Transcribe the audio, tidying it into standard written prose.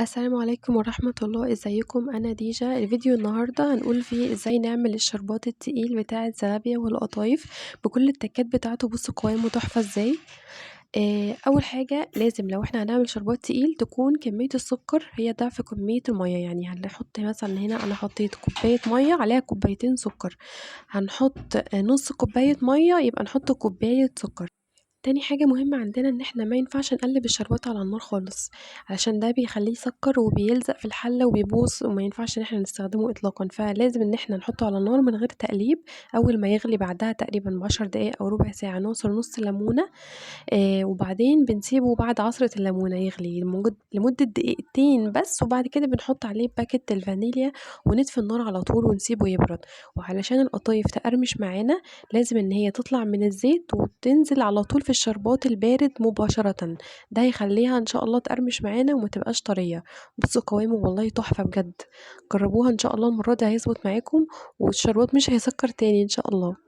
السلام عليكم ورحمة الله، ازيكم؟ أنا ديجا. الفيديو النهاردة هنقول فيه ازاي نعمل الشربات التقيل بتاع الزلابية والقطايف بكل التكات بتاعته. بصوا قوامه تحفة ازاي. أول حاجة لازم لو احنا هنعمل شربات تقيل تكون كمية السكر هي ضعف كمية المية. يعني هنحط مثلا هنا أنا حطيت كوباية مية عليها كوبايتين سكر، هنحط نص كوباية مية يبقى نحط كوباية سكر. تاني حاجة مهمة عندنا إن إحنا ما ينفعش نقلب الشربات على النار خالص، علشان ده بيخليه يسكر وبيلزق في الحلة وبيبوظ وما ينفعش إن إحنا نستخدمه إطلاقا. فلازم إن إحنا نحطه على النار من غير تقليب. أول ما يغلي بعدها تقريبا ب10 دقايق أو ربع ساعة نعصر نص ليمونة. وبعدين بنسيبه بعد عصرة الليمونة يغلي لمدة دقيقتين بس، وبعد كده بنحط عليه باكت الفانيليا ونطفي النار على طول ونسيبه يبرد. وعلشان القطايف تقرمش معانا لازم ان هي تطلع من الزيت وتنزل على طول في الشربات البارد مباشرة. ده هيخليها ان شاء الله تقرمش معانا وما تبقاش طرية. بصوا قوامه والله تحفة بجد. جربوها ان شاء الله المرة دي هيظبط معاكم، والشربات مش هيسكر تاني ان شاء الله.